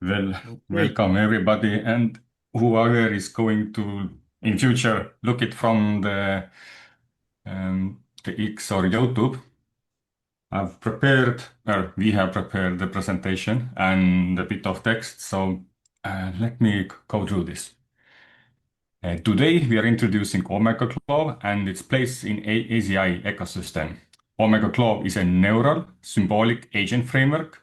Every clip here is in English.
Well, Great. welcome everybody, and whoever is going to in future look it from the X or YouTube. I've prepared, or we have prepared the presentation and a bit of text. So let me go through this. Today we are introducing OmegaClaw and its place in ACI ecosystem. OmegaClaw is a neural symbolic agent framework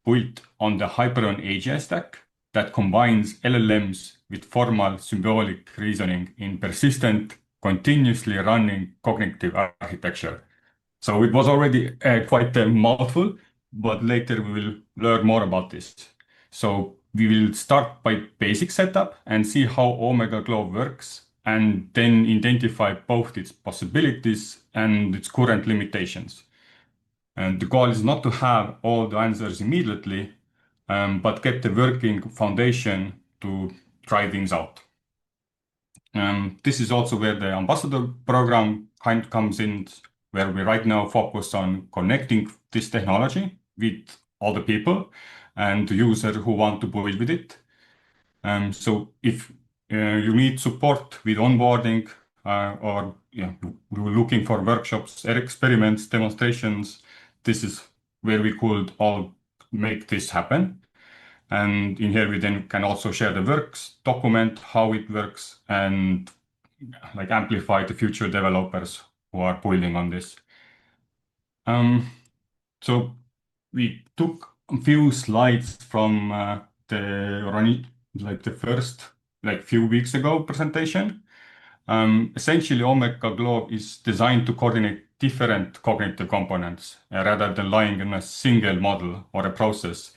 built on the Hyperon AGI stack that combines LLMs with formal symbolic reasoning in persistent, continuously running cognitive architecture. So it was already quite a mouthful, but later we will learn more about this. So we will start by basic setup and see how OmegaClaw works, and then identify both its possibilities and its current limitations. And the goal is not to have all the answers immediately, but get the working foundation to try things out. This is also where the ambassador program kind comes in, where we right now focus on connecting this technology with all the people and the users who want to build with it. So if you need support with onboarding or you're looking for workshops, experiments, demonstrations, this is where we could all make this happen. And in here we then can also share the works, document how it works, and like amplify the future developers who are building on this. So we took a few slides from the first few weeks ago presentation. Essentially, OmegaClaw is designed to coordinate different cognitive components rather than relying on a single model or a process.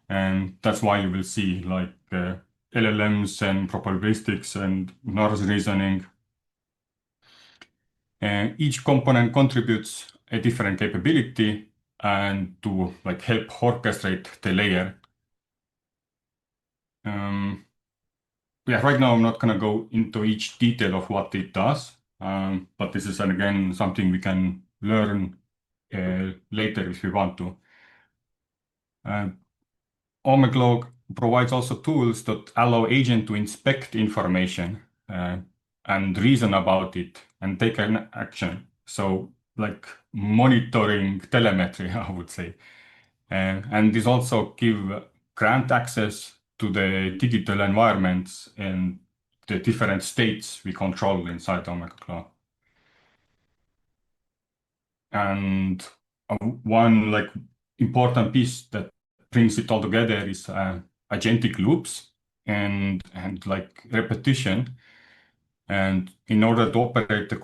And that's why you will see LLMs and probabilistics and Norse reasoning. Each component contributes a different capability and to help orchestrate the layer. Right now I'm not going to go into each detail of what it does, but this is again something we can learn later if we want to. OmegaClaw provides also tools that allow agent to inspect information and reason about it and take an action. So like monitoring telemetry, I would say. And this also give grant access to the digital environments and the different states we control inside OmegaClaw. And one important piece that brings it all together is agentic loops and repetition. And in order to operate the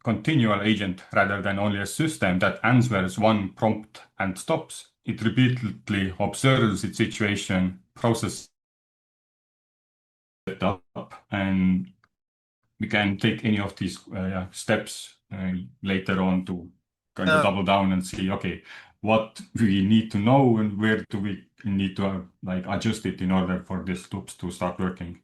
continual agent rather than only a system that answers one prompt and stops, it repeatedly observes its situation, processes it up, and we can take any of these steps later on to kind of double down and see, okay, what we need to know and where do we need to adjust it in order for these loops to start working.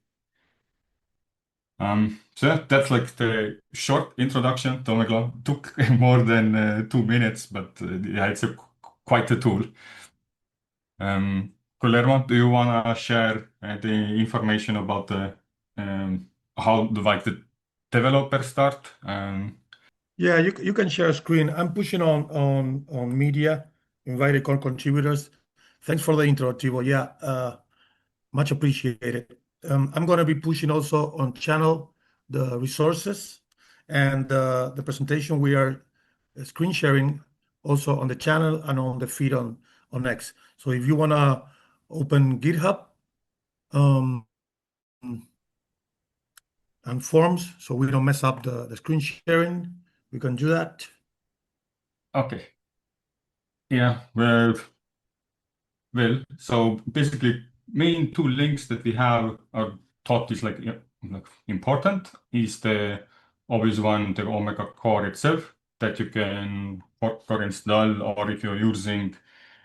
So that's the short introduction to OmegaClaw. Took more than 2 minutes, but yeah, it's quite a tool. Guillermo, do you want to share the information about how the developers start? Yeah, you can share a screen. I'm pushing on media, invited contributors. Thanks for the intro, Tevo. Yeah, much appreciated. I'm going to be pushing also on channel the resources and the presentation. We are screen sharing also on the channel and on the feed on X. So if you want to open GitHub and forms, so we don't mess up the screen sharing, we can do that. Okay. Yeah, well, so basically, main two links that we have are thought is important is the obvious one, the Omega core itself that you can for install, or if you're using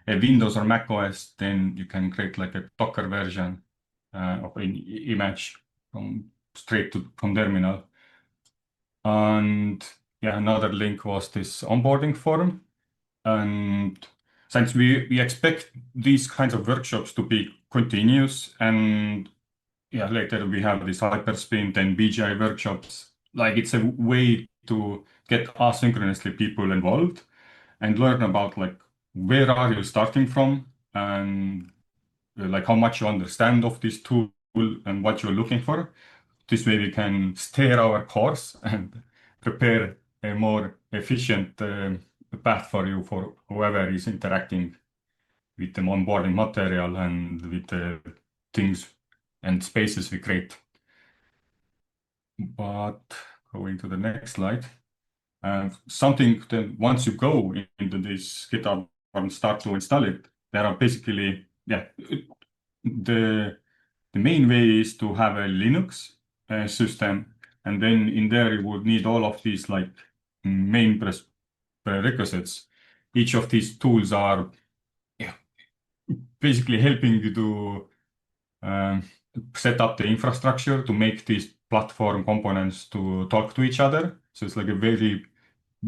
a Windows or Mac OS, then you can create a Docker version of an image straight from terminal. And yeah, another link was this onboarding forum. And since we expect these kinds of workshops to be continues. And yeah, later we have this Hypersprint and BGI workshops. Like it's a way to get asynchronously people involved and learn about like where are you starting from and like how much you understand of this tool and what you're looking for. This way we can steer our course and prepare a more efficient path for you for whoever is interacting with the onboarding material and with the things and spaces we create. But going to the next slide, something that once you go into this GitHub and start to install it, there are basically, yeah, the main way is to have a Linux system, and then in there you would need all of these like main prerequisites. Each of these tools are, yeah, basically helping you to um, set up the infrastructure to make these platform components to talk to each other. So it's like a very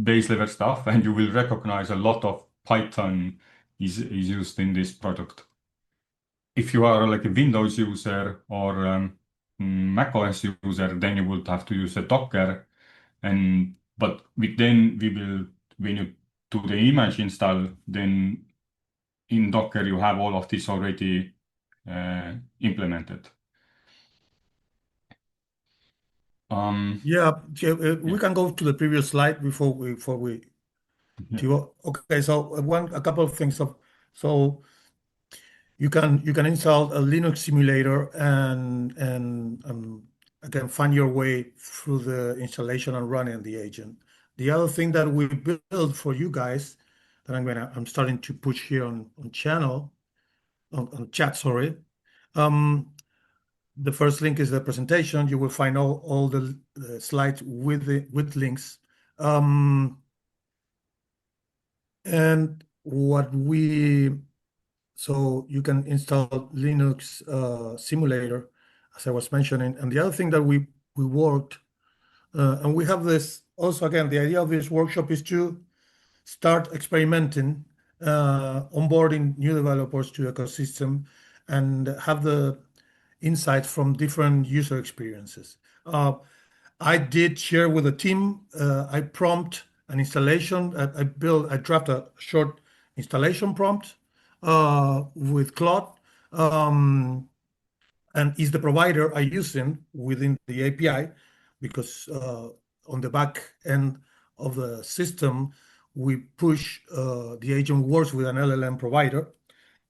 base level stuff, and you will recognize a lot of Python is used in this product. If you are like a Windows user or macOS user, then you would have to use a Docker. And but then we will, when you do the image install, then in Docker you have all of this already implemented. Yeah, Yeah, we can go to the previous slide before we yeah, Okay, so a couple of things. So you can install a Linux simulator and again find your way through the installation and running the agent. The other thing that we built for you guys that I'm starting to push here on channel on chat, sorry. Um, the first link is the presentation. You will find all the slides with links. And so you can install Linux simulator, as I was mentioning. And the other thing that we worked, and we have this also, again, the idea of this workshop is to start experimenting, onboarding new developers to the ecosystem and have the insights from different user experiences. I did share with the team. I prompt an installation. I draft a short installation prompt with Claude, um, and is the provider I using within the API because on the back end of the system we push the agent works with an LLM provider.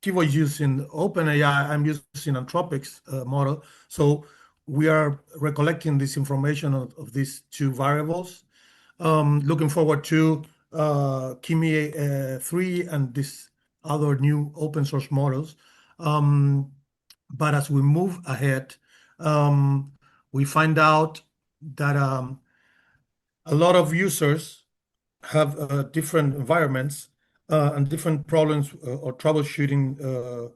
Tevo is using OpenAI. I'm using Anthropic's model. So we are recollecting this information of these two variables. Looking forward to Kimi 3 and these other new open source models. But as we move ahead, we find out that a lot of users have different environments and different problems or troubleshooting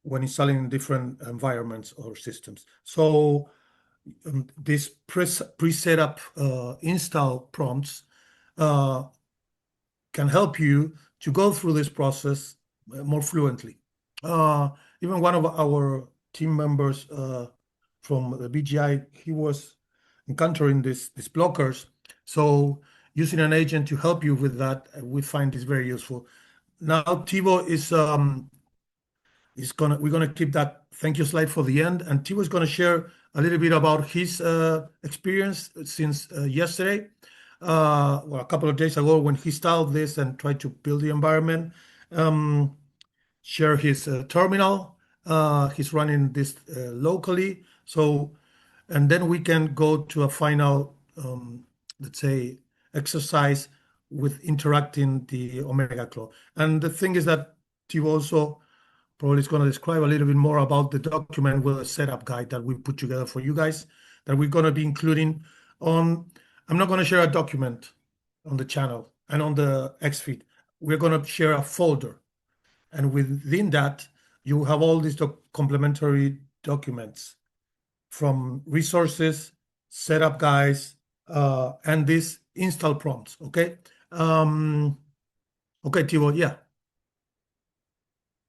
when installing different environments or systems. So these pre-set up install prompts uh, can help you to go through this process more fluently. Even one of our team members from the BGI, he was encountering these blockers. So using an agent to help you with that, we find is very useful. Now Tevo is we're gonna keep that thank you slide for the end, and Tevo is gonna share a little bit about his experience since yesterday, well, a couple of days ago when he installed this and tried to build the environment. Share his terminal. He's running this locally. So, and then we can go to a final, let's say, exercise with interacting the OmegaClaw. And the thing is that Steve also probably is going to describe a little bit more about the document with a setup guide that we put together for you guys that we're going to be including on. I'm not going to share a document on the channel and on the X feed. We're going to share a folder, and within that, you have all these complementary documents from resources, setup guides, and these install prompts. Okay. Okay, Tivo, yeah,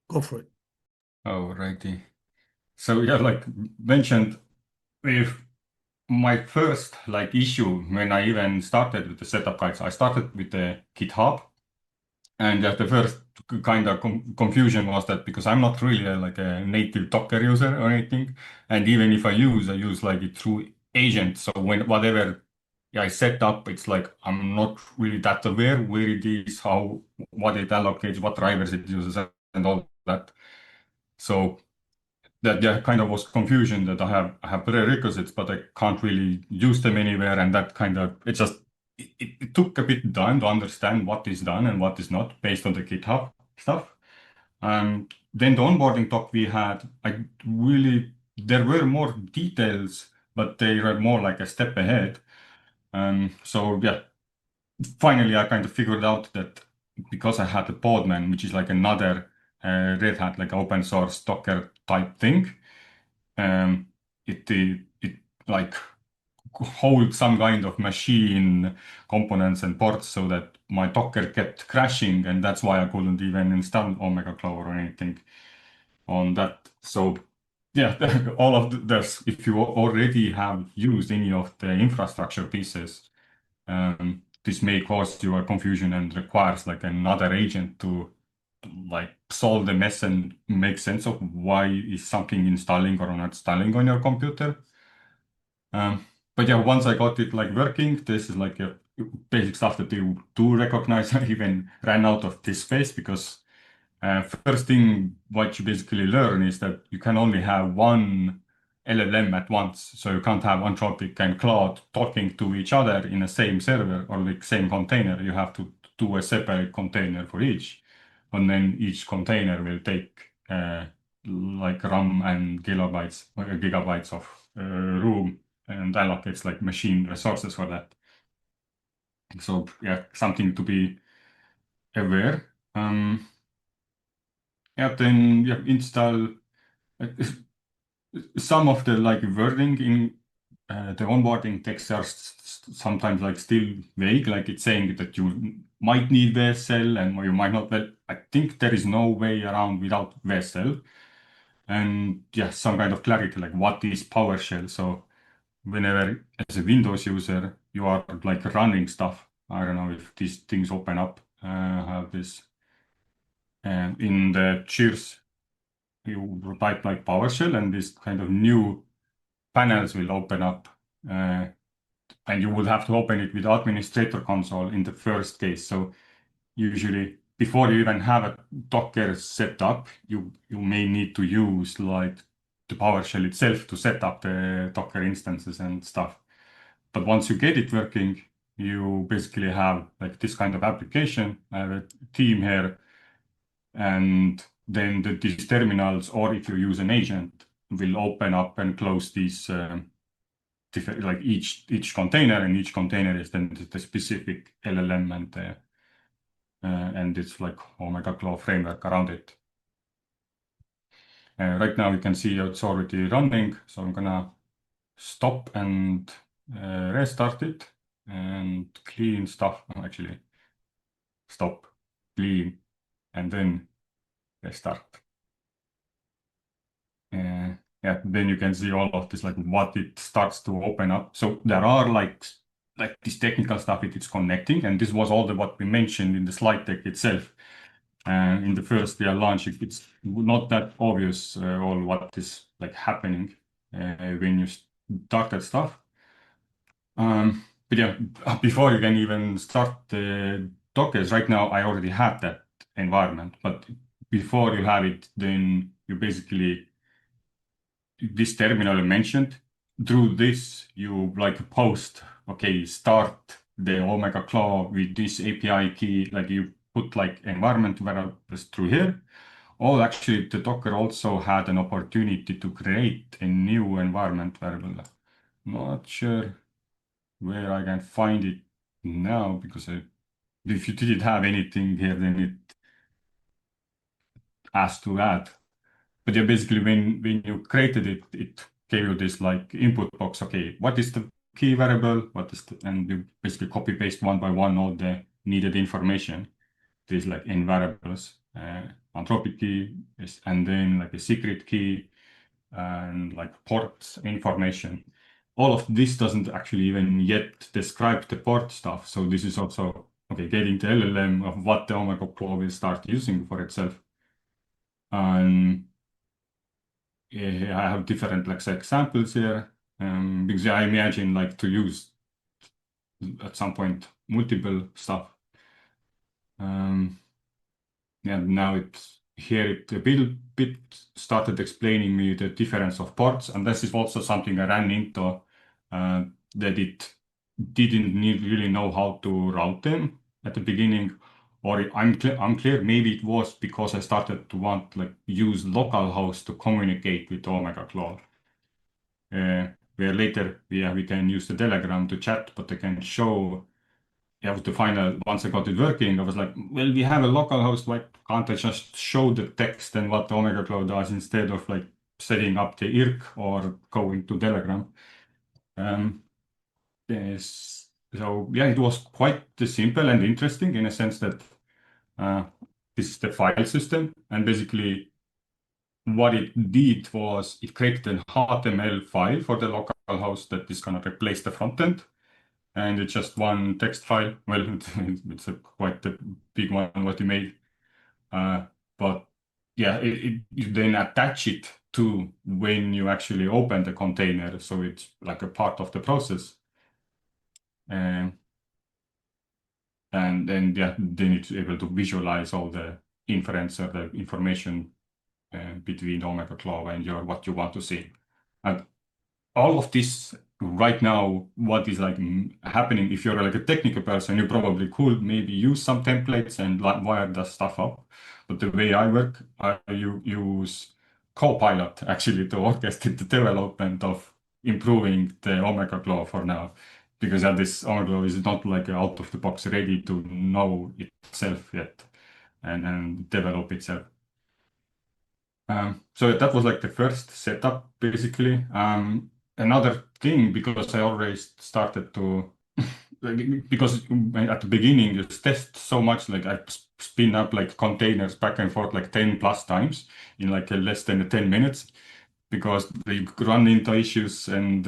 go for it. Alrighty. So yeah, like mentioned, with my first like issue when I even started with the setup guides, I started with the GitHub. And the first kind of confusion was that because I'm not really like a native Docker user or anything, and even if I use like it through agent. So when whatever I set up, it's like I'm not really that aware where it is, how what it allocates, what drivers it uses, and all that. So that yeah, kind of was confusion that I have prerequisites, but I can't really use them anywhere, and that kind of it took a bit time to understand what is done and what is not based on the GitHub stuff. Then the onboarding talk we had, I really there were more details, but they were more like a step ahead. So yeah, finally I kind of figured out that because I had a Podman, which is like another Red Hat like open source Docker type thing. It like holds some kind of machine components and ports so that my Docker kept crashing, and that's why I couldn't even install OmegaClaw or anything on that. So yeah, all of this, if you already have used any of the infrastructure pieces, this may cause you a confusion and requires like another agent to like solve the mess and make sense of why is something installing or not installing on your computer. Um, but yeah, once I got it like working, this is like a basic stuff that you do recognize. I even ran out of this space because first thing what you basically learn is that you can only have one LLM at once. So you can't have Anthropic and Cloud talking to each other in the same server or like same container. You have to do a separate container for each. And then each container will take like RAM and gigabytes of room and allocates like machine resources for that. So yeah, something to be aware. Yeah, then yeah, install uh, some of the like wording in the onboarding text are sometimes like still vague, like it's saying that you might need VSL and you might not. Well, I think there is no way around without VSL. And yeah, some kind of clarity, like what is PowerShell. So whenever as a Windows user you are like running stuff, I don't know if these things open up, have this, and in the cheers you type like PowerShell and this kind of new panels will open up, uh, and you would have to open it with administrator console in the first case. So usually before you even have a Docker set up, you may need to use like the PowerShell itself to set up the Docker instances and stuff. But once you get it working, you basically have like this kind of application. I have a team here, and then these terminals, or if you use an agent, will open up and close these like each container, and each container is then the specific LLM and it's like OmegaClaw framework around it. Right now you can see it's already running, so I'm gonna stop and restart it and clean stuff. No, actually, stop, clean, and then restart. Yeah, then you can see all of this, like what it starts to open up. So there are like this technical stuff it is connecting, and this was all the what we mentioned in the slide deck itself. And in the first year launch, it's not that obvious all what is like happening when you start that stuff. But yeah, before you can even start the Dockers, right now I already have that environment. But before you have it, then you basically this terminal you mentioned. Through this, you like post, okay, start the OmegaClaw with this API key, like you put like environment variables through here. Oh, actually, the Docker also had an opportunity to create a new environment variable. Not sure where I can find it now because if you didn't have anything here, then it has to add. But yeah, basically, when you created it, it gave you this like input box. Okay, what is the key variable? And you basically copy paste one by one all the needed information. these like in variables, anthropic key and then like a secret key and like port information. All of this doesn't actually even yet describe the port stuff. So this is also okay, getting the LLM of what the OmegaClaw will start using for itself. And yeah, I have different like examples here because I imagine like to use at some point multiple stuff. Um, yeah, now it a bit started explaining me the difference of ports, and this is also something I ran into that it didn't really know how to route them at the beginning, or unclear. Maybe it was because I started to want like use localhost to communicate with OmegaClaw. Where later we can use the Telegram to chat, but I can show with the final, once I got it working, I was like, well, we have a local host. Why can't I just show the text and what OmegaClaw does instead of like setting up the IRC or going to Telegram? Um, so yeah, it was quite simple and interesting in a sense that uh, this is the file system, and basically what it did was it created an HTML file for the local host that is going to replace the front end. And it's just one text file. Well, it's quite a big one what you made. But yeah, you then attach it to when you actually open the container. So it's like a part of the process. Um, and then yeah, then it's able to visualize all the inference or the information between OmegaClaw and your what you want to see. And all of this right now, what is like happening, if you're like a technical person, you probably could maybe use some templates and like wire that stuff up. But the way I work, I use Copilot actually to orchestrate the development of improving the OmegaClaw for now. Because this OmegaClaw is not like out of the box ready to know itself yet and develop itself. So that was like the first setup, basically. Another thing, because I always started to, because at the beginning you test so much, like I spin up like containers back and forth like 10 plus times in like less than 10 minutes, because they run into issues and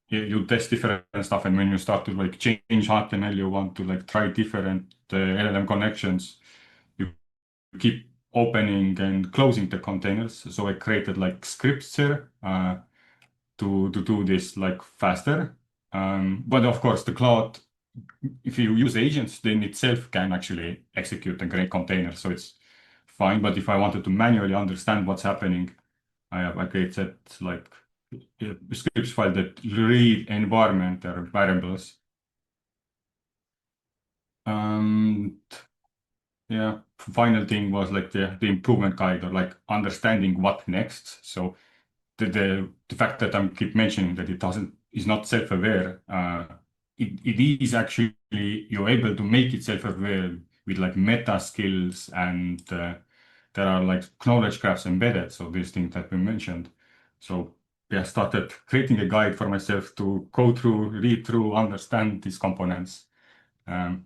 you test different stuff. And when you start to like change HTML, you want to like try different LLM connections. You keep opening and closing the containers. So I created like scripts here to do this like faster. But of course, the cloud, if you use agents, then itself can actually execute a great container. So it's fine. But if I wanted to manually understand what's happening, I created like a scripts file that read environment or variables. Um, Yeah, final thing was like the improvement guide or like understanding what next. So the fact that I keep mentioning that it doesn't is not self-aware, it is actually you're able to make it self-aware with like meta skills and there are like knowledge graphs embedded. So these things that we mentioned. So yeah, I started creating a guide for myself to go through, read through, understand these components. Um,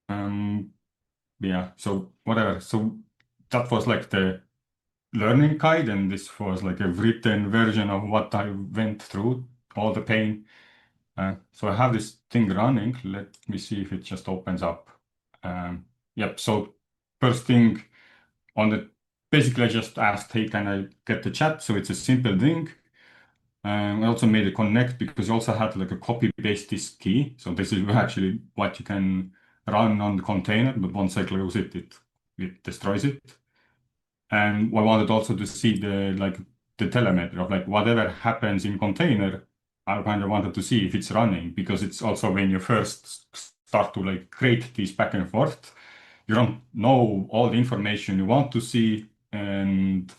um, yeah, so whatever. So that was like the learning guide, and this was like a written version of what I went through, all the pain. So I have this thing running. Let me see if it just opens up. Yep, so first thing on the basically I just asked, hey, can I get the chat? So it's a simple thing. I also made a connect because you also had like a copy paste this key. So this is actually what you can run on the container, but once I close it, it destroys it. And I wanted also to see the telemetry of like whatever happens in container, I kind of wanted to see if it's running because it's also when you first start to like create these back and forth, you don't know all the information you want to see, and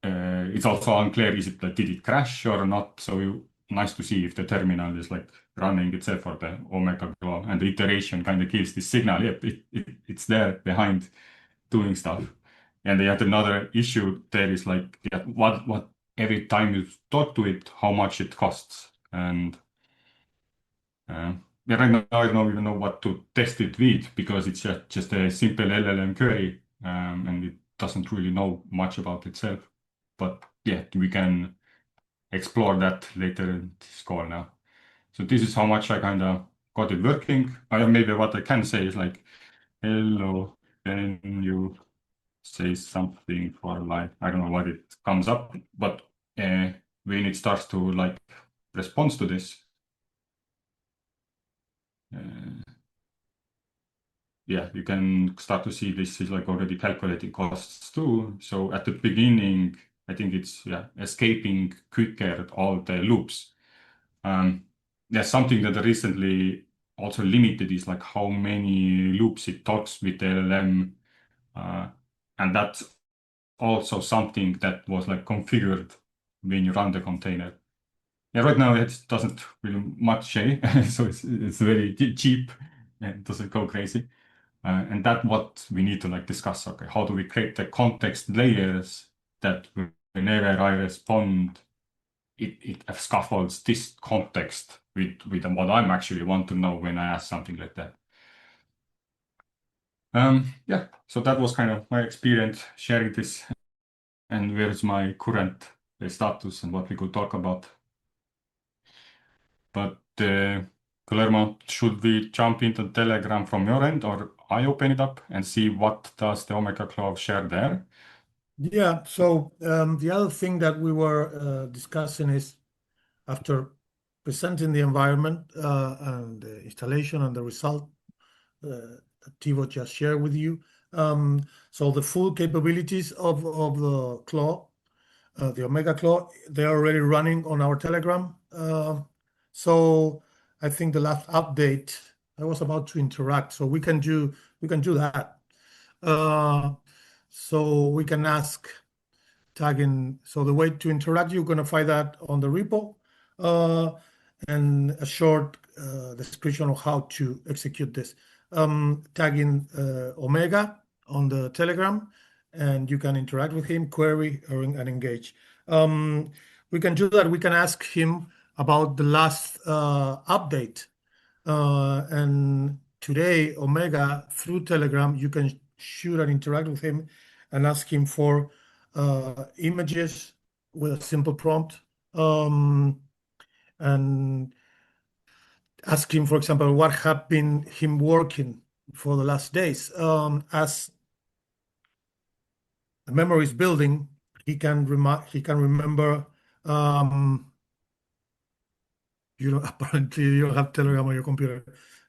it's also unclear, is it like, did it crash or not? So nice to see if the terminal is like running itself or the OmegaClaw and the iteration kind of gives this signal. Yep, it's there behind doing stuff. And yet another issue there is like, yeah, what every time you talk to it, how much it costs. And yeah, right now I don't even know what to test it with because it's just a simple LLM query, and it doesn't really know much about itself. But yeah, we can explore that later in this call now. So this is how much I kind of got it working. Maybe what I can say is like, hello, can you say something for like, I don't know what it comes up, but when it starts to like respond to this, uh, yeah, you can start to see this is like already calculating costs too. So at the beginning, I think it's escaping quicker all the loops. Yeah, something that I recently also limited is like how many loops it talks with the LLM, and that's also something that was like configured when you run the container. Yeah, right now it doesn't really much say, so it's very cheap and it doesn't go crazy. And that's what we need to like discuss. Okay, how do we create the context layers that whenever I respond, it scaffolds this context with what I'm actually want to know when I ask something like that. Yeah, so that was kind of my experience sharing this and where's my current status and what we could talk about. But Guillermo, should we jump into Telegram from your end or I open it up and see what does the OmegaClaw share there? Yeah, so the other thing that we were discussing is after presenting the environment and the installation and the result that Tevo just shared with you. So the full capabilities of the claw, the OmegaClaw, they're already running on our Telegram. So I think the last update, I was about to interact, so we can do that. So we can ask tagging. So the way to interact, you're going to find that on the repo and a short description of how to execute this. Tagging Omega on the Telegram, and you can interact with him, query, and engage. We can do that. We can ask him about the last update. And today, Omega, through Telegram, you can shoot and interact with him and ask him for images with a simple prompt. And ask him, for example, what have been him working for the last days. As the memory is building, he can remember. Apparently you don't have Telegram on your computer.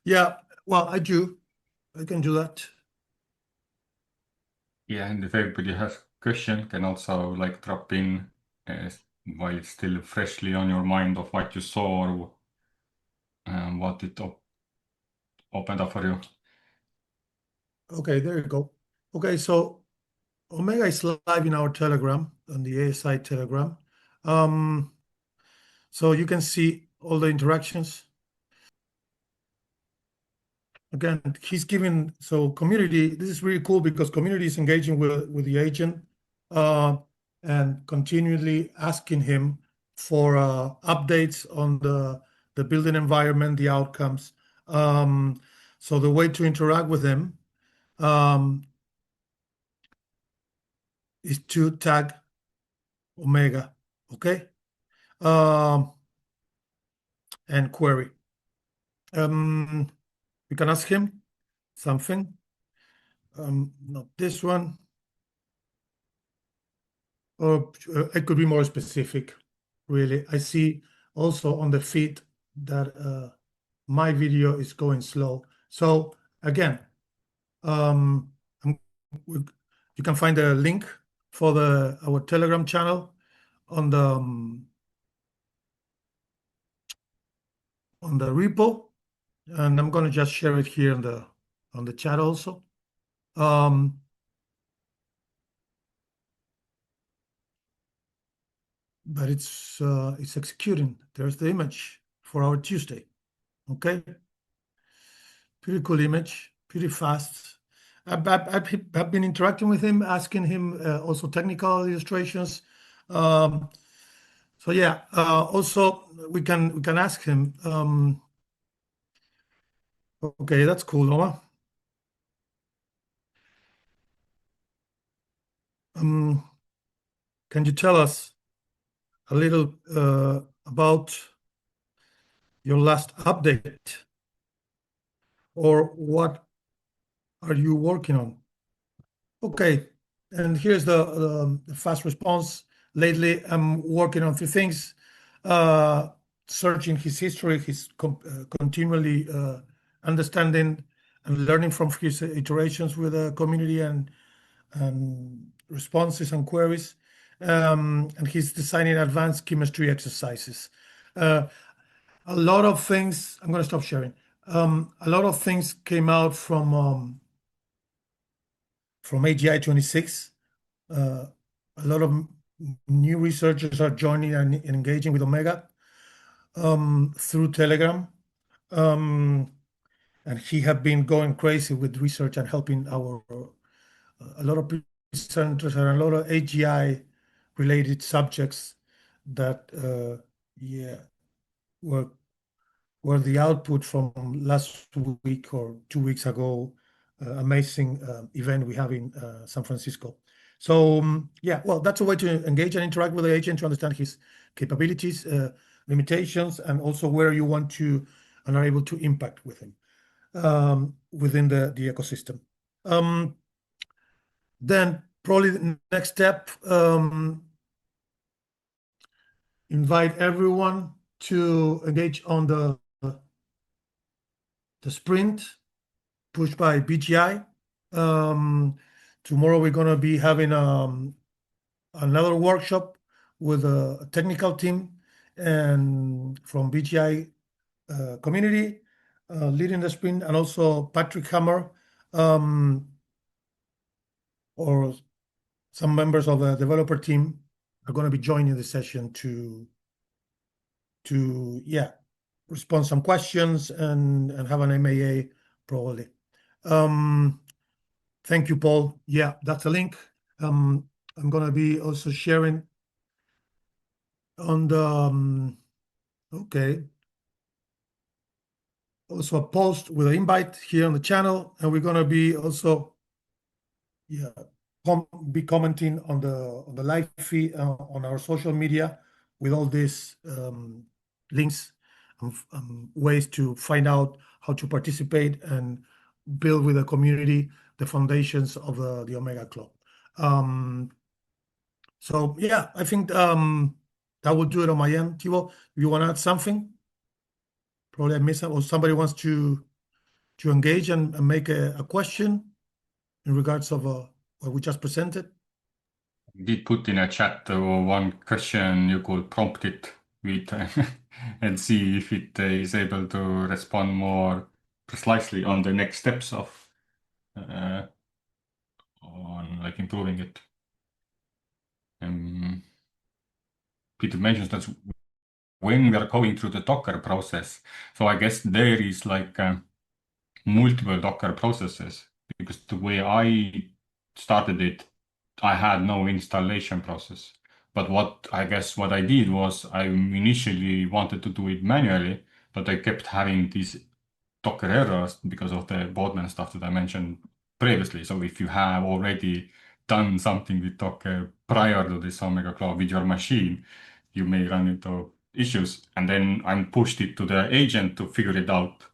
Yeah, well, I do. I can do that. Yeah, and if everybody has question, can also like drop in while it's still freshly on your mind of what you saw or what it opened up for you. Okay, there you go. Okay, so Omega is live in our Telegram, on the ASI Telegram. So you can see all the interactions. Again, he's giving, so community, this is really cool because community is engaging with the agent and continually asking him for updates on the building environment, the outcomes. So the way to interact with him is to tag Omega, okay? And query. We can ask him something. Not this one. Or it could be more specific, really. I see also on the feed that my video is going slow. So again, you can find a link for our Telegram channel on the repo, and I'm going to just share it here on the chat also. But it's executing. There's the image for our Tuesday. Okay, pretty cool image, pretty fast. I've been interacting with him, asking him also technical illustrations. So yeah, also we can ask him Okay, that's cool, Oma. Um, can you tell us a little about your last update, or what are you working on? Okay, and here's the fast response. Lately, I'm working on three things. Uh, Searching his history, his continually understanding and learning from his iterations with the community and responses and queries. And he's designing advanced chemistry exercises. Uh, a lot of things, I'm going to stop sharing. A lot of things came out from AGI 26. Uh, a lot of new researchers are joining and engaging with Omega through Telegram. Um, and he have been going crazy with research and helping a lot of presenters and a lot of AGI related subjects that yeah were the output from last week or 2 weeks ago, amazing event we have in San Francisco. So yeah, well, that's a way to engage and interact with the agent to understand his capabilities, limitations, and also where you want to and are able to impact with him within the ecosystem. Then probably the next step, invite everyone to engage on the sprint pushed by BGI. Tomorrow we're going to be having another workshop with a technical team and from BGI community leading the sprint, and also Patrick Hammer or some members of the developer team are going to be joining the session to yeah respond some questions and have an MAA probably. Thank you, Paul. Yeah, that's a link. I'm gonna be also sharing on the okay, also a post with an invite here on the channel, and we're gonna be also yeah be commenting on the live feed on our social media with all these links and ways to find out how to participate and build with the community the foundations of the OmegaClaw. So yeah, I think that will do it on my end. Tevo, if you want to add something, probably I missed it, or somebody wants to engage and make a question in regards of what we just presented. Did put in a chat one question you could prompt it with and see if it is able to respond more precisely on the next steps of on like improving it. Peter mentions that when we are going through the Docker process, so I guess there is like multiple Docker processes, because the way I started it, I had no installation process. But what I did was I initially wanted to do it manually, but I kept having these Docker errors because of the Bodman stuff that I mentioned previously. So if you have already done something with Docker prior to this OmegaClaw with your machine, you may run into issues. And then I pushed it to the agent to figure it out.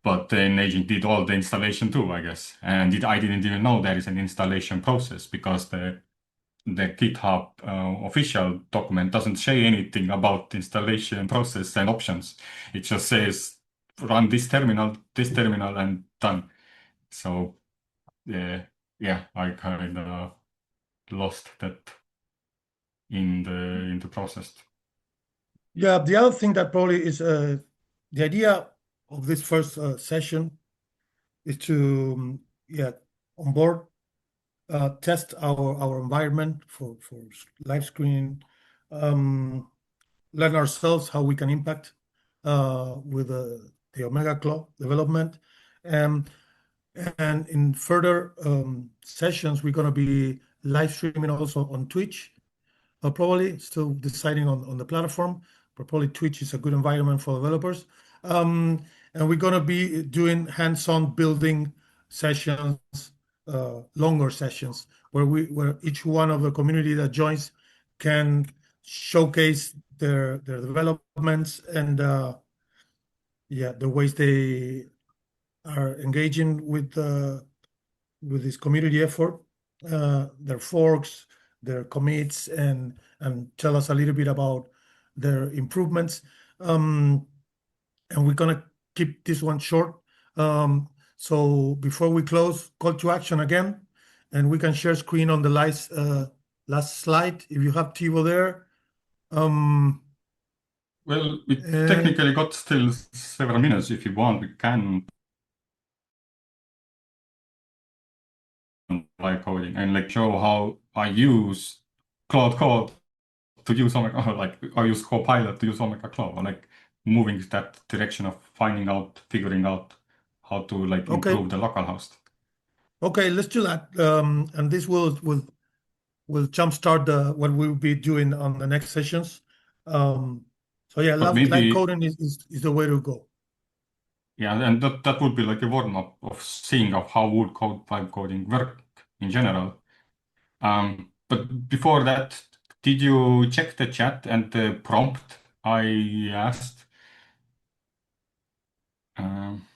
But then agent did all the installation too, I guess. And I didn't even know there is an installation process, because the GitHub official document doesn't say anything about the installation process and options. It just says run this terminal, and done. So yeah, I kind of lost that in the process. Yeah, the other thing that probably is the idea of this first session is to yeah onboard, test our environment for live screening, learn ourselves how we can impact with the OmegaClaw development. Um, and in further sessions, we're going to be live streaming also on Twitch, probably still deciding on the platform, but probably Twitch is a good environment for developers. And we're gonna be doing hands-on building sessions, longer sessions, where each one of the community that joins can showcase their developments and the ways they are engaging with this community effort, their forks, their commits, and tell us a little bit about their improvements. And we're gonna keep this one short. So before we close, call to action again, and we can share screen on the last slide if you have Tevo there. Well, we And technically got still several minutes. If you want, we can live coding and like show how I use Cloud Code to use Omega, like I use Copilot to use OmegaClaw, like moving that direction of figuring out how to like okay, improve the localhost. okay, let's do that. And this will jumpstart what we'll be doing on the next sessions. So yeah, But live maybe, coding is the way to go. yeah, and that would be like a warm up of seeing of how would vibe coding work in general. But before that, did you check the chat and the prompt I asked? Um,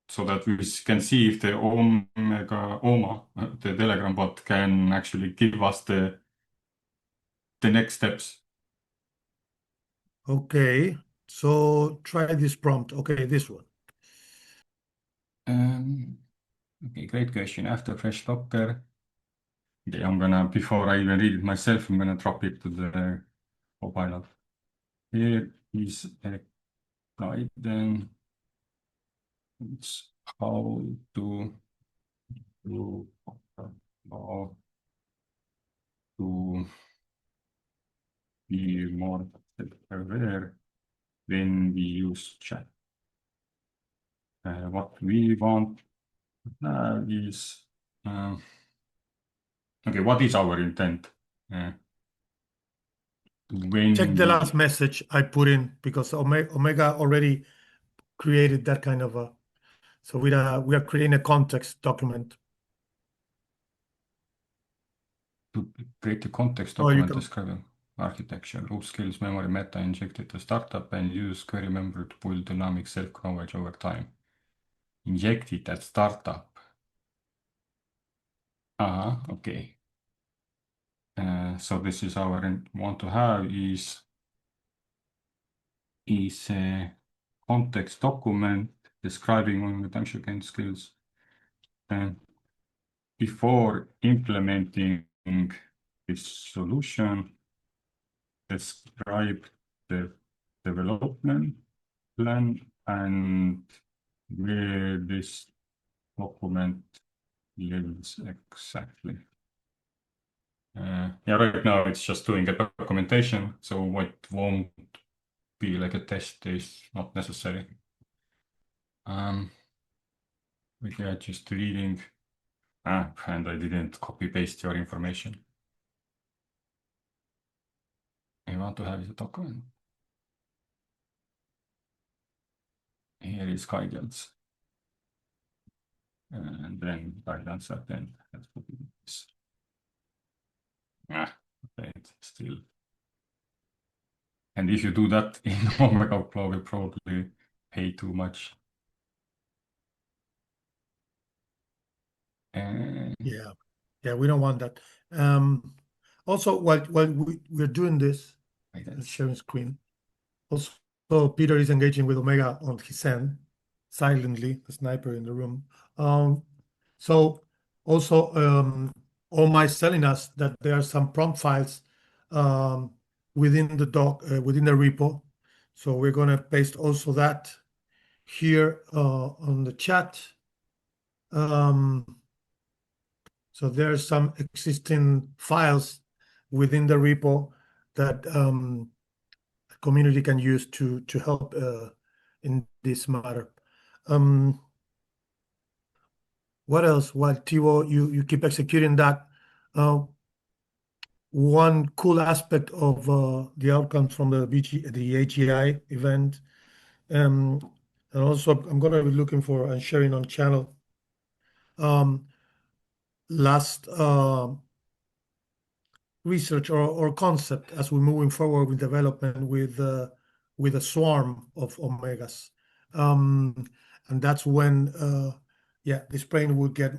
so that we can see if the Oma, the Telegram bot, can actually give us the next steps. Okay, so try this prompt. Okay, this one. Um, okay, great question. After Fresh Docker, okay, before I even read it myself, I'm gonna drop it to the Copilot. Here is a guide, then it's how to do how to be more aware when we use chat. What we want is okay, what is our intent? Check When the last we message I put in because Omega already created that kind of a. So we are creating a context document. to create a context Or you document can. describing architecture, loop skills, memory, meta, injected to startup, and use query member to build dynamic self-knowledge over time. Inject it at startup. Okay. So this is our want to have is a context document describing redemption gain skills. And before implementing this solution, describe the development plan and where this document lives exactly. Yeah, right now it's just doing a documentation, so what won't be like a test is not necessary. We are just reading, and I didn't copy paste your information. I want to have the document. Here is guidance. And then guidance at the end. Let's put this. Okay, it's still. And if you do that in OmegaClaw, will probably pay too much. Yeah, we don't want that. Also, while we're doing this, sharing screen. Also, Peter is engaging with Omega on his end, silently, the sniper in the room. So also, Oma is telling us that there are some prompt files um, within the within the repo. So we're going to paste also that here on the chat. So there are some existing files within the repo that community can use to help in this matter. What else? While Tevo, you keep executing that, one cool aspect of the outcomes from the AGI event. And also, I'm going to be looking for and sharing on channel um, last research or concept as we're moving forward with development with a swarm of omegas. And that's when, yeah, this plane will get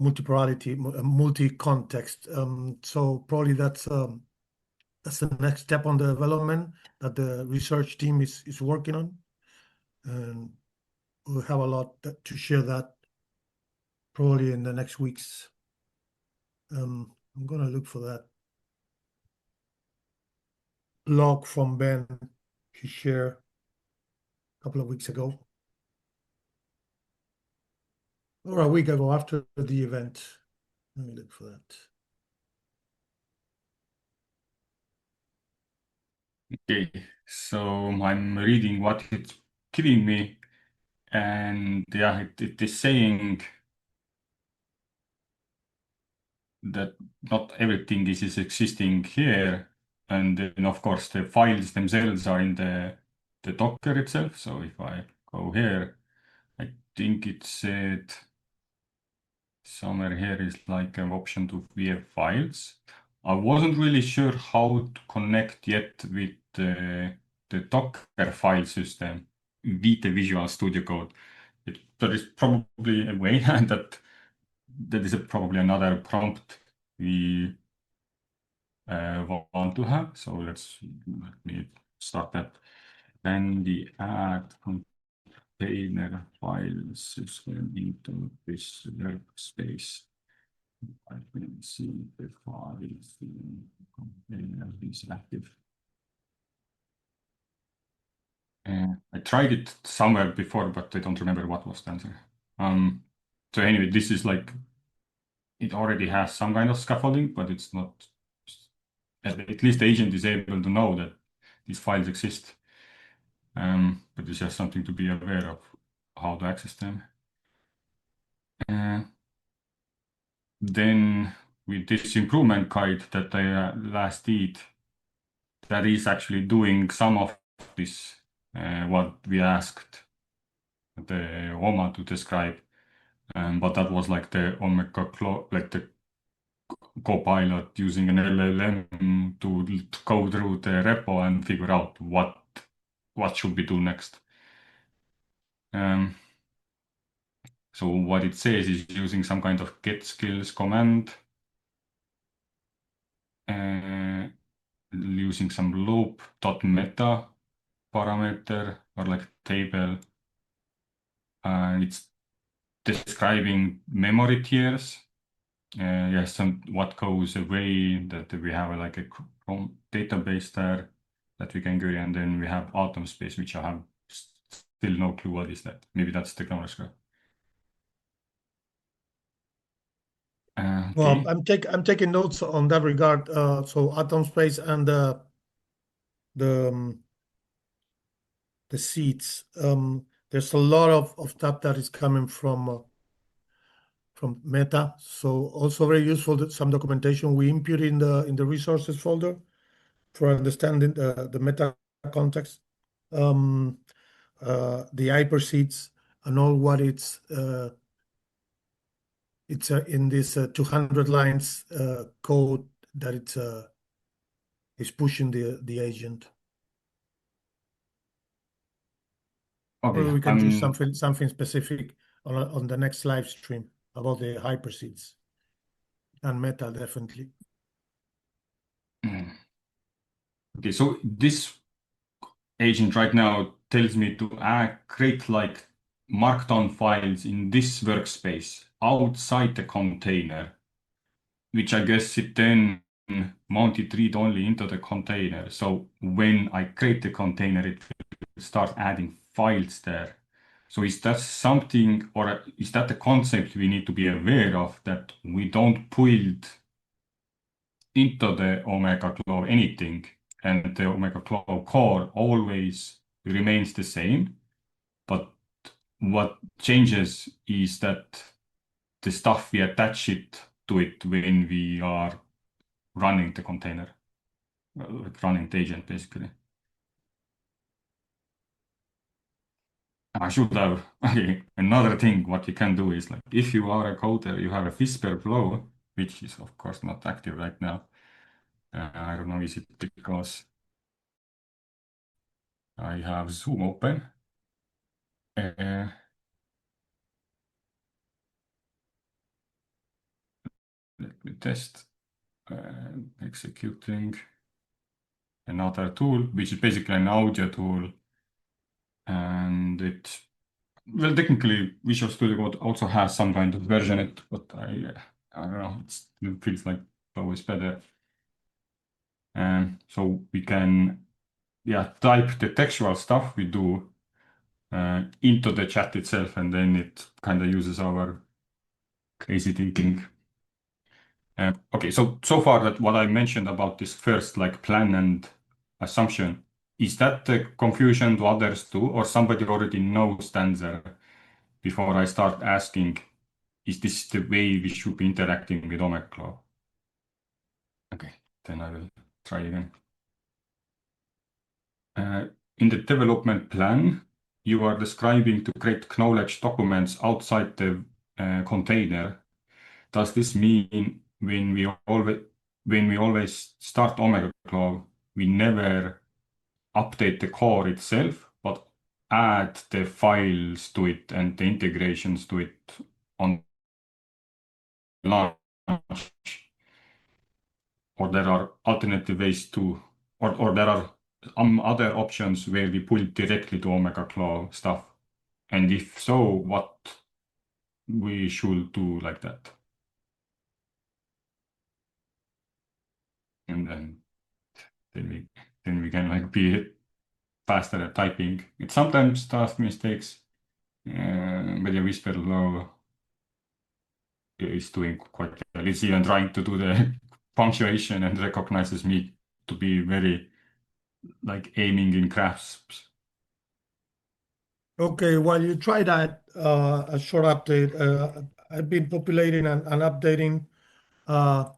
multipolarity, multi-context. So probably that's the next step on the development that the research team is working on. And we'll have a lot to share that probably in the next weeks. I'm gonna look for that blog from Ben he shared a couple of weeks ago, or a week ago after the event. Let me look for that. Okay, so I'm reading what it's giving me, and yeah, it is saying that not everything is existing here, and then of course the files themselves are in the Docker itself. So if I go here, I think it said somewhere here is like an option to view files. I wasn't really sure how to connect yet with the Docker file system with the Visual Studio Code. There is probably a way that is probably another prompt we want to have. So let me start that. Then the add container file system into this workspace. I can see the files in container is active. I tried it somewhere before, but I don't remember what was the answer. So anyway, this is like it already has some kind of scaffolding, but it's not. At least the agent is able to know that these files exist. But it's just something to be aware of how to access them. Then with this improvement guide that I last did, that is actually doing some of this, what we asked the Oma to describe. But that was like the OmegaClaw, like the Copilot using an LLM to go through the repo and figure out what should we do next. So what it says is using some kind of get skills command, using some loop.meta parameter or like table. It's describing memory tiers. Yes, what goes away that we have like a Chrome database there that we can query, and then we have atom space, which I have still no clue what is that. Maybe that's the grammar scrap. Well, Okay. I'm taking notes on that regard. So atom space and the the seeds. There's a lot of stuff that is coming from Meta. So also very useful that some documentation we input in the resources folder for understanding the meta context, the hyperseeds and all what it's in this 200 lines code that it's is pushing the agent. Okay. Maybe we can do something specific on the next live stream about the hyperseeds and meta definitely. Okay, so this agent right now tells me to create like markdown files in this workspace outside the container, which I guess it then mounted read-only into the container. So when I create the container, it will start adding files there. So is that something, or is that the concept we need to be aware of, that we don't build into the OmegaClaw anything, and the OmegaClaw core always remains the same, but what changes is that the stuff we attach it to it when we are running the container, like running the agent basically. I should have, okay, another thing what you can do is like if you are a coder, you have a Whisper flow, which is of course not active right now. I don't know, is it because I have Zoom open? Uh, Let me test executing another tool, which is basically an audio tool. And it, well, technically, Visual Studio Code also has some kind of version it, but I don't know, it feels like always better. And so we can, yeah, type the textual stuff we do into the chat itself, and then it kind of uses our crazy thinking. Okay, so far that what I mentioned about this first like plan and assumption, is that the confusion to others too, or somebody already knows the answer before I start asking, is this the way we should be interacting with OmegaClaw? Okay, then I will try again. In the development plan, you are describing to create knowledge documents outside the container. Does this mean when we always start OmegaClaw, we never update the core itself, but add the files to it and the integrations to it on launch? Or there are alternative ways to, or there are other options where we pull directly to OmegaClaw stuff? And if so, what we should do like that? And then we can like be faster at typing. It sometimes does mistakes, but yeah, Whisper Low is doing quite well. It's even trying to do the punctuation and recognizes me to be very like aiming in grasps. Okay, while you try that, a short update. I've been populating and updating uh,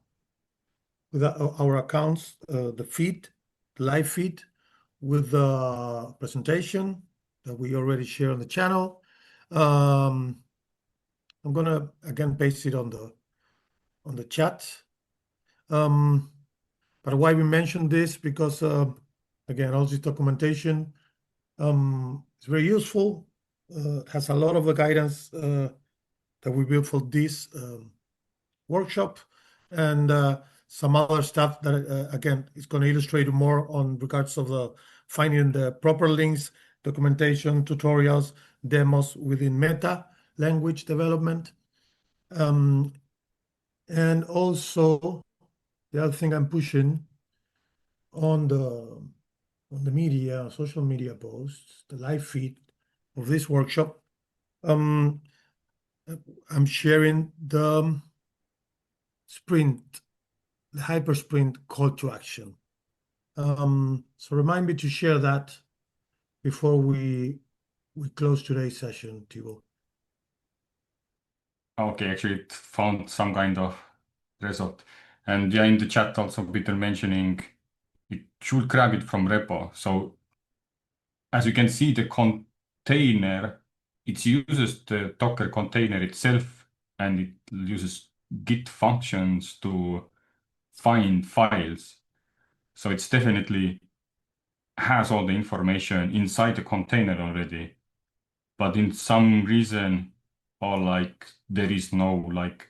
with our accounts, the feed, the live feed, with the presentation that we already share on the channel. I'm gonna again paste it on the chat. But why we mentioned this, because again, all this documentation is very useful. Has a lot of the guidance that we built for this workshop, and some other stuff that again is going to illustrate more on regards of the finding the proper links, documentation, tutorials, demos within Meta language development. And also the other thing I'm pushing on the media, social media posts, the live feed of this workshop. I'm sharing the sprint, the Hypersprint call to action. So remind me to share that before we close today's session, Tevo. Okay, actually it found some kind of result. And yeah, in the chat also Peter mentioning it should grab it from repo. So as you can see, the container, it uses the Docker container itself, and it uses Git functions to find files. So it's definitely has all the information inside the container already. But in some reason, or like there is no like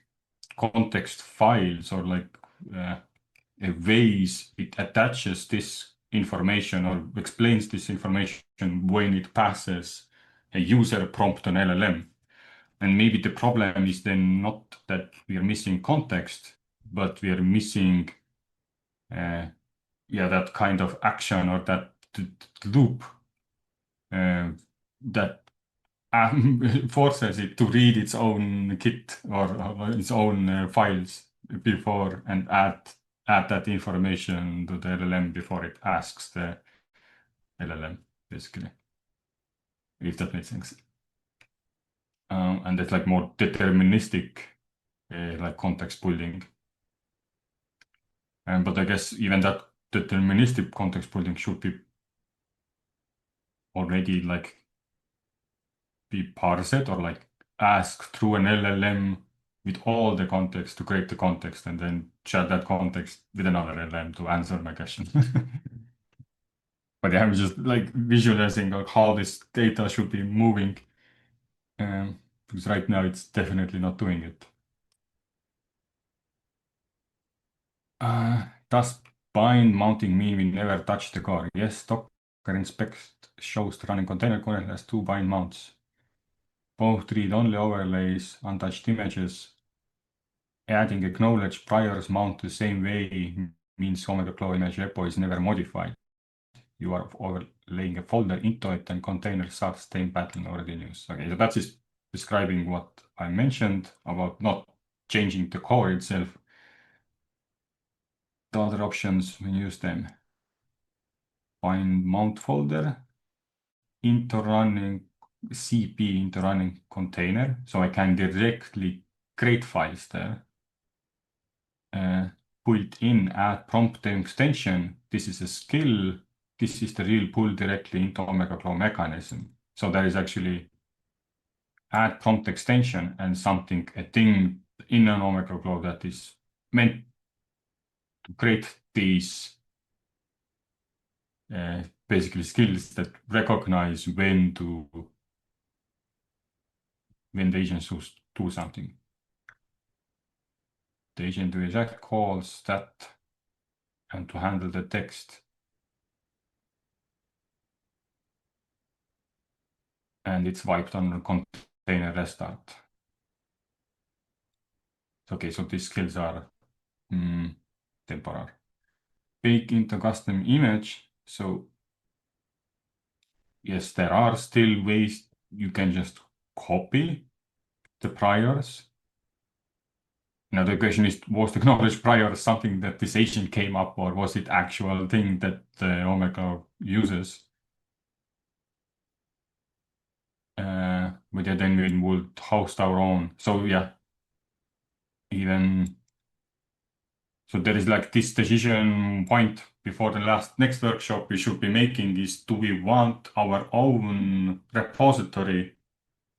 context files or like uh, ways it attaches this information or explains this information when it passes a user prompt on LLM. And maybe the problem is then not that we are missing context, but we are missing, yeah, that kind of action or that loop that forces it to read its own Git or its own files before and add that information to the LLM before it asks the LLM, basically, if that makes sense. And it's like more deterministic like context building. But I guess even that deterministic context building should be already like be parsed or like ask through an LLM with all the context to create the context and then share that context with another LLM to answer my question. But yeah, I'm just like visualizing like how this data should be moving. Because right now it's definitely not doing it. Does bind mounting mean we never touch the car? Yes, Docker inspect shows the running container currently has two bind mounts. Both read-only overlays, untouched images. Adding acknowledge priors mount the same way means OmegaClaw image repo is never modified. You are overlaying a folder into it and container starts same pattern already in use. Okay, so that's just describing what I mentioned about not changing the core itself. The other options when you use them. Find mount folder into running CP into running container. So I can directly create files there. Built in add prompt extension. This is a skill. This is the real pull directly into OmegaClaw mechanism. So there is actually add prompt extension and something, a thing in an OmegaClaw that is meant to create these basically skills that recognize when the agent should do something. The agent will exact calls that and to handle the text. And it's wiped on container restart. Okay, so these skills are temporary. Bake into custom image. So yes, there are still ways you can just copy the priors. Now the question is, was the knowledge prior something that this agent came up, or was it actual thing that Omega uses? But yeah, then we would host our own. So yeah, even so there is like this decision point before the next workshop we should be making is, do we want our own repository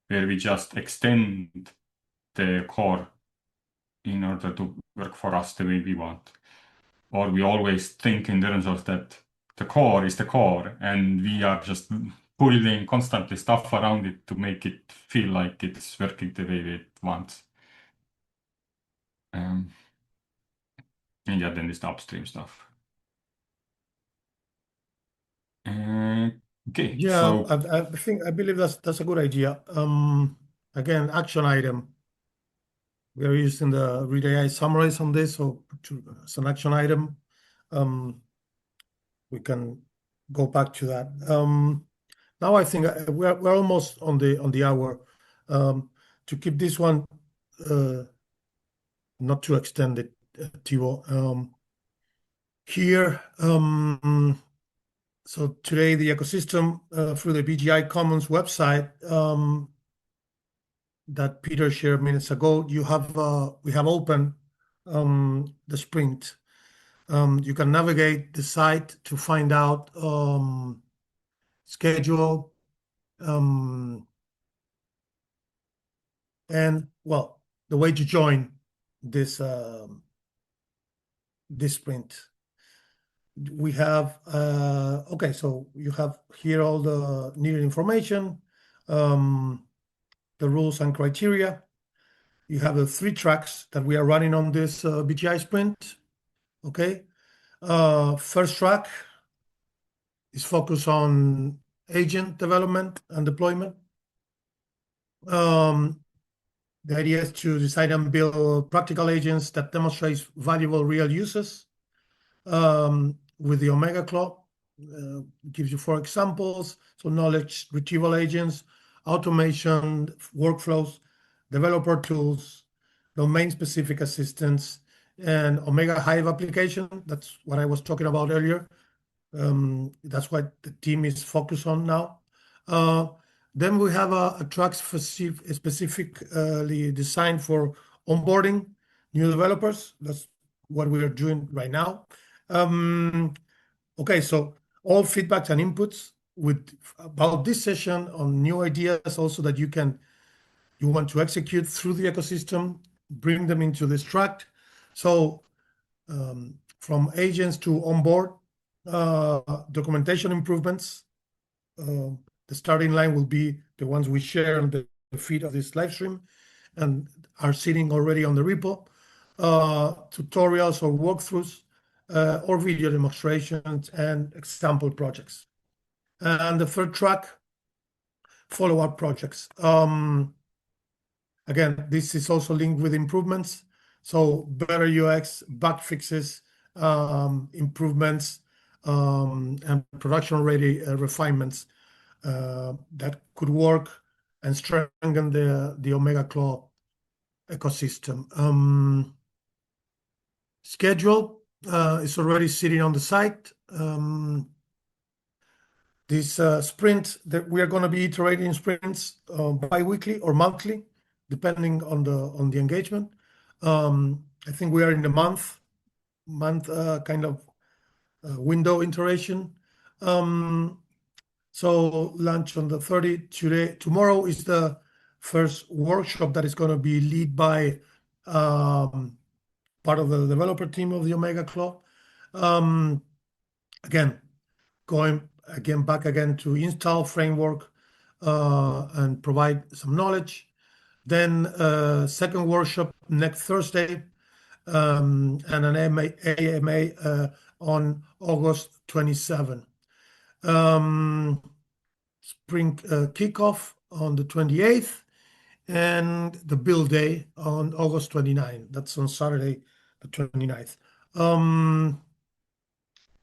where we just extend the core in order to work for us the way we want? Or we always think in terms of that the core is the core and we are just pulling constantly stuff around it to make it feel like it's working the way we want. And yeah, then there's the upstream stuff. Okay, Yeah, so I believe that's a good idea. Again, action item. We are using the Read AI summaries on this, so as an action item, we can go back to that. Now I think we're almost on the hour. To keep this one not too extended, Tevo. Here, so today the ecosystem through the BGI Commons website that Peter shared minutes ago, we have open the sprint. You can navigate the site to find out schedule and well the way to join this this sprint. We have okay, so you have here all the needed information, the rules and criteria. You have the 3 tracks that we are running on this BGI sprint. Okay, first track is focused on agent development and deployment. The idea is to design and build practical agents that demonstrate valuable real uses. With the OmegaClaw, gives you 4 examples. So knowledge retrieval agents, automation, workflows, developer tools, domain-specific assistance, and Omega Hive application. That's what I was talking about earlier. That's what the team is focused on now. Then we have a track specifically designed for onboarding new developers. That's what we are doing right now. Okay, so all feedbacks and inputs about this session on new ideas also that you want to execute through the ecosystem, bring them into this tract. So from agents to onboard, documentation improvements. The starting line will be the ones we share on the feed of this live stream and are sitting already on the repo. Tutorials or walkthroughs or video demonstrations and example projects. And the third track, follow-up projects. Again, this is also linked with improvements. So better UX, bug fixes, improvements, and production-ready refinements that could work and strengthen the OmegaClaw ecosystem. Schedule is already sitting on the site. This sprint that we are going to be iterating sprints bi-weekly or monthly, depending on the engagement. I think we are in the month kind of window iteration. So launch on the 30th. Tomorrow is the first workshop that is going to be led by part of the developer team of the OmegaClaw. Again, going back to install framework and provide some knowledge. Then second workshop next Thursday, and an AMA on August 27. Spring kickoff on the 28th, and the build day on August 29. That's on Saturday, the 29th.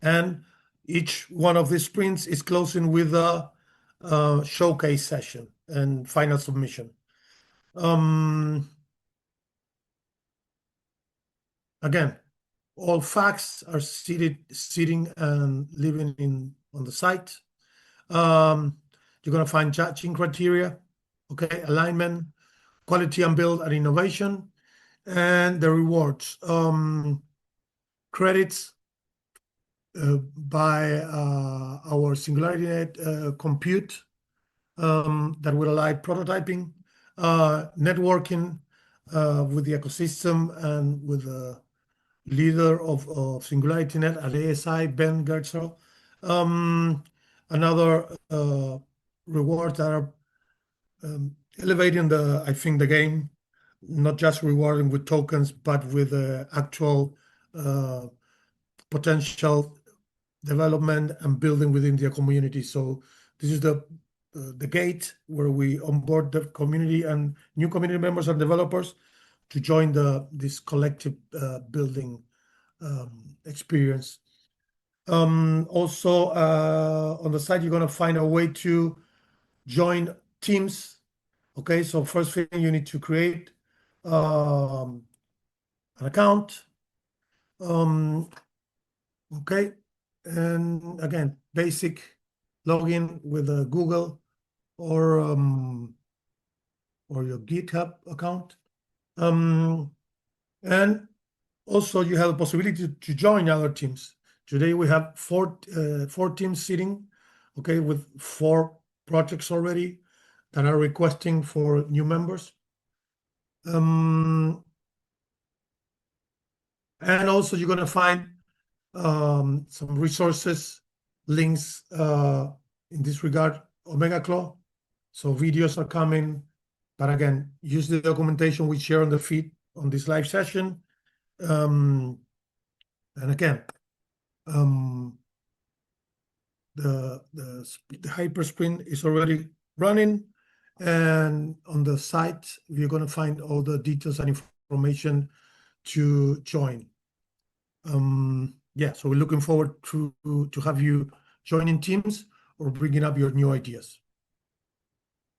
And each one of these sprints is closing with a showcase session and final submission. Again, all facts are sitting and living on the site. You're going to find judging criteria, okay, alignment, quality and build and innovation, and the rewards. Credits by our SingularityNet compute that will allow prototyping, networking with the ecosystem and with the leader of SingularityNet at ASI, Ben Gertzel. Another rewards that are elevating the game, not just rewarding with tokens, but with actual potential development and building within the community. So this is the gate where we onboard the community and new community members and developers to join this collective building experience. Also, on the site, you're going to find a way to join teams. Okay, so first thing you need to create an account. Okay, and again, basic login with a Google or your GitHub account. And also you have a possibility to join other teams. Today we have four teams sitting, okay, with 4 projects already that are requesting for new members. And also you're going to find some resources, links in this regard, OmegaClaw. So videos are coming, but again, use the documentation we share on the feed on this live session. And again, the Hypersprint is already running, and on the site you're going to find all the details and information to join. Yeah, so we're looking forward to have you joining teams or bringing up your new ideas.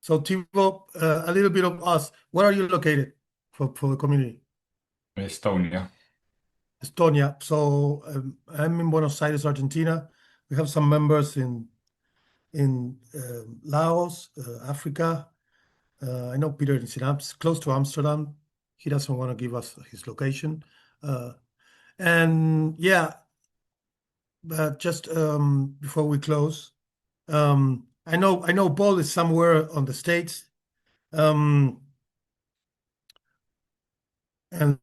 So Tevo, a little bit of us. Where are you located for the community? Estonia. Estonia. So I'm in Buenos Aires, Argentina. We have some members in Laos, Africa. I know Peter is close to Amsterdam. he doesn't want to give us his location. And yeah, but just before we close, I know Paul is somewhere on the States. And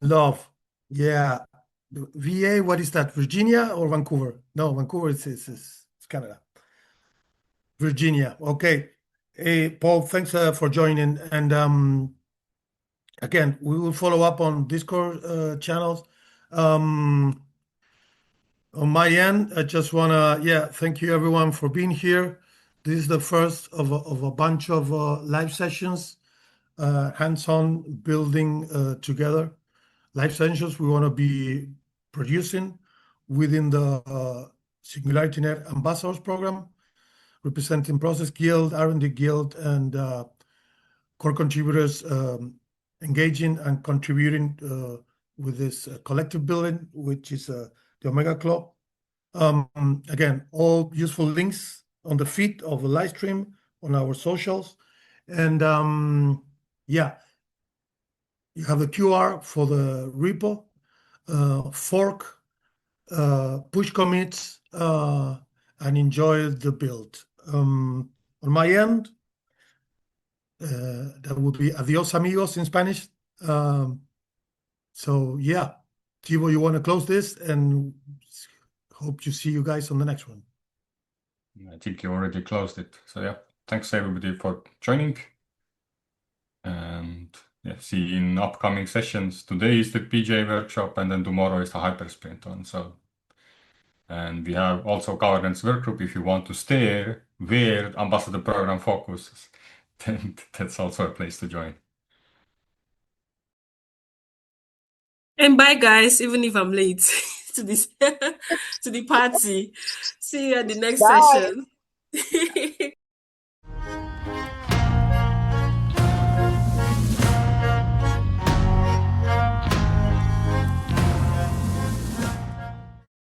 love, yeah. VA, what is that? Virginia or Vancouver? No, Vancouver is Canada. Virginia. Okay. Hey, Paul, thanks for joining. And again, we will follow up on Discord channels. On my end, I just want to, yeah, thank you everyone for being here. This is the first of a bunch of live sessions, hands-on building together. Live sessions we want to be producing within the SingularityNet Ambassadors Program, representing Process Guild, R&D Guild, and core contributors engaging and contributing with this collective building, which is the OmegaClaw. Again, all useful links on the feed of the live stream on our socials. And yeah, you have the QR for the repo, fork, push commits, and enjoy the build. On my end, that would be adios amigos in Spanish. So yeah, Tevo, you want to close this, and hope to see you guys on the next one. I think you already closed it. So yeah, thanks everybody for joining. And yeah, see you in upcoming sessions. Today is the PJ workshop, and then tomorrow is the Hypersprint one. So, and we have also governance workgroup. If you want to stay where ambassador program focuses, then that's also a place to join. And bye, guys, even if I'm late to this to the party. See you at the next Bye. session.